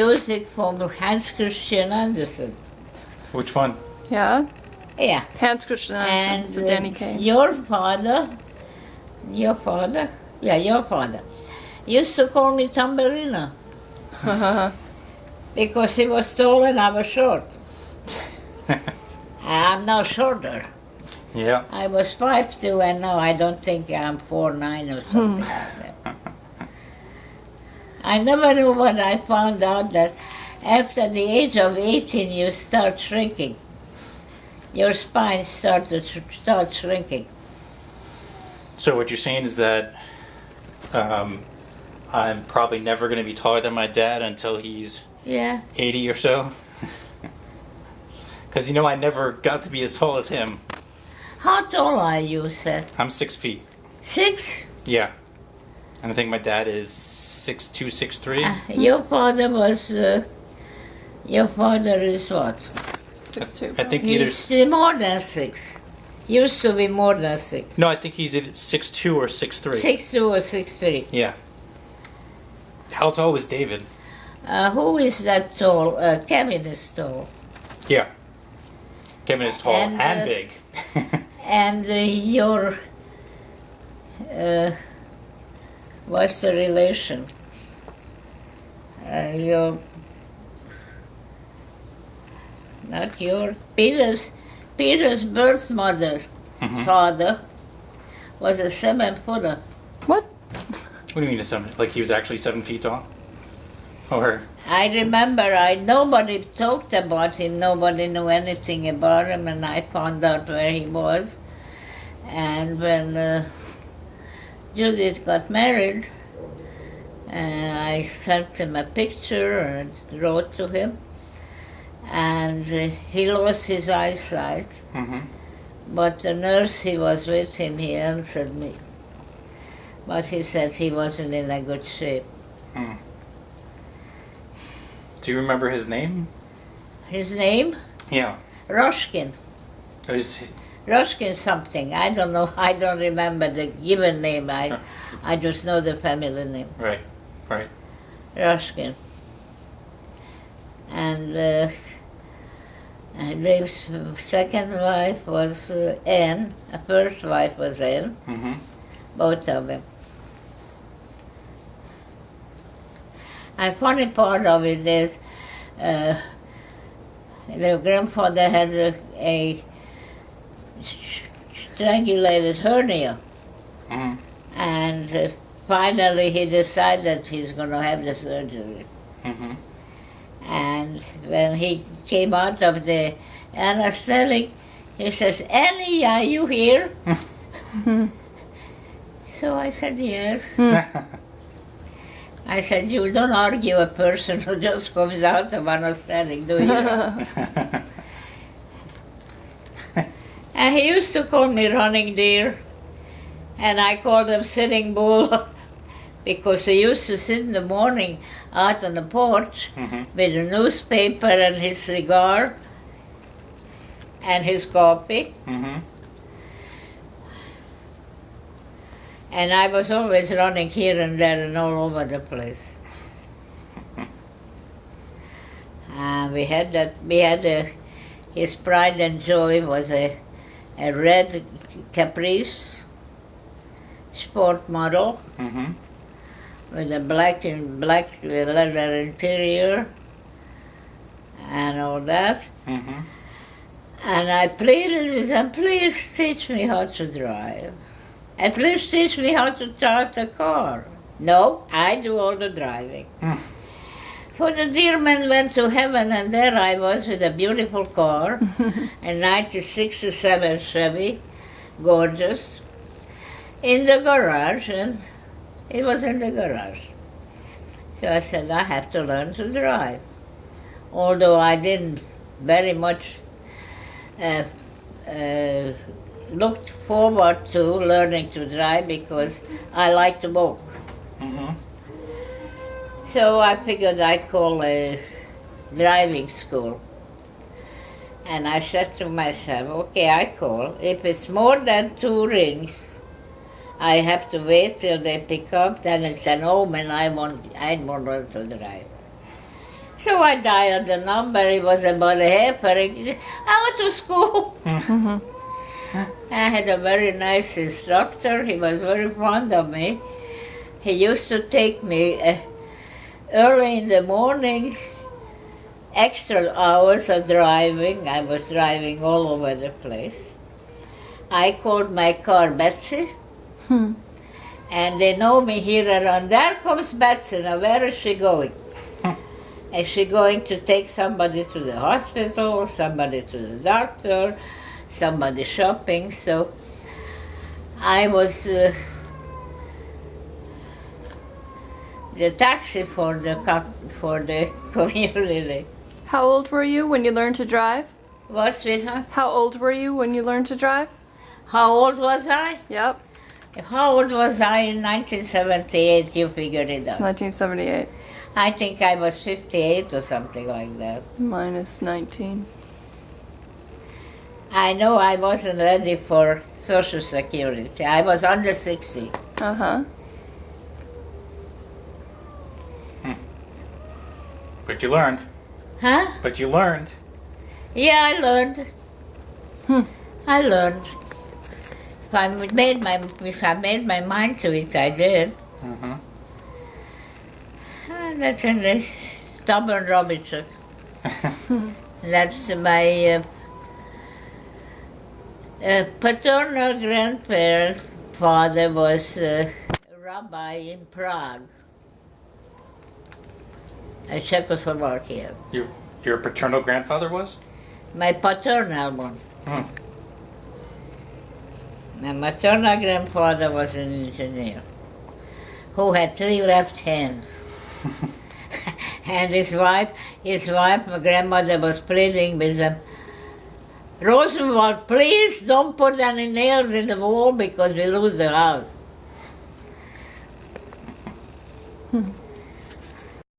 Music from Hans Christian Andersen. Which one? Yeah, Yeah. Hans Christian Andersen, And the Danny Kaye. your father, used to call me Tamburina because he was tall and I was short. I'm now shorter. Yeah. I was 5'2", and now I don't think I'm 4'9" or something like that. I never knew when I found out that after the age of 18 you start shrinking. Your spine starts shrinking. So what you're saying is that I'm probably never going to be taller than my dad until he's Yeah. 80 or so? Because, I never got to be as tall as him. How tall are you, Seth? I'm 6 feet. 6? Yeah. And I think my dad is 6'2", 6'3". Your father was. Your father is what? 6'2". I think either... He's more than 6. Used to be more than 6. No, I think he's either 6'2" or 6'3". 6'2" or 6'3". Yeah. How tall was David? Who is that tall? Kevin is tall. Yeah. Kevin is tall and big. And your. What's the relation? Not your. Peter's birth mother, father, was a 7-footer. What? What do you mean, like he was actually 7 feet tall? Or... I remember nobody talked about him, nobody knew anything about him, and I found out where he was. And when Judith got married, I sent him a picture and wrote to him, and he lost his eyesight. But the nurse he was with him, he answered me. But he said he wasn't in a good shape. Do you remember his name? His name? Yeah. Roshkin. Is Roshkin something. I don't know. I don't remember the given name. I just know the family name. Right. Roshkin. And Dave's second wife was Anne. The first wife was Anne. Both of them. And funny part of it is the grandfather had a strangulated hernia. And finally he decided he's going to have the surgery. And when he came out of the anesthetic, he says, "Annie, are you here?" So I said, "Yes." I said, "You don't argue a person who just comes out of anesthetic, do you?" And he used to call me Running Deer, and I called him Sitting Bull, because he used to sit in the morning out on the porch with a newspaper and his cigar and his coffee. And I was always running here and there and all over the place. His pride and joy was a red Caprice sport model with a black leather interior and all that. And I pleaded with him, "Please teach me how to drive. At least teach me how to start a car." "No, I do all the driving." For the dear man went to heaven, and there I was with a beautiful car, a 1967 Chevy, gorgeous, in the garage, and it was in the garage. So I said, I have to learn to drive. Although I didn't very much looked forward to learning to drive because I like to walk. So I figured I'd call a driving school. And I said to myself, okay, I call. If it's more than 2 rings, I have to wait till they pick up, then it's an omen I won't learn to drive. So I dialed the number. It was about a half hour. I went to school. I had a very nice instructor. He was very fond of me. He used to take me early in the morning, extra hours of driving. I was driving all over the place. I called my car Betsy. And they know me here around. There comes Betsy. Now, where is she going? Is she going to take somebody to the hospital, somebody to the doctor, somebody shopping? So I was the taxi for the community. How old were you when you learned to drive? What, sweetheart? How old were you when you learned to drive? How old was I? Yep, How old was I in 1978? You figured it out. 1978. I think I was 58 or something like that. Minus 19. I know I wasn't ready for Social Security. I was under 60. Uh-huh. But you learned. Huh? But you learned. Yeah, I learned. I learned. If I made my mind to it, I did. Mm-hmm. That's in the stubborn Robinson. That's my paternal grandparent father was a rabbi in Prague, Czechoslovakia. Your paternal grandfather was? My paternal one. Hmm. My maternal grandfather was an engineer who had 3 left hands. And his wife, my grandmother, was pleading with him, Rosenwald, please don't put any nails in the wall because we lose the house.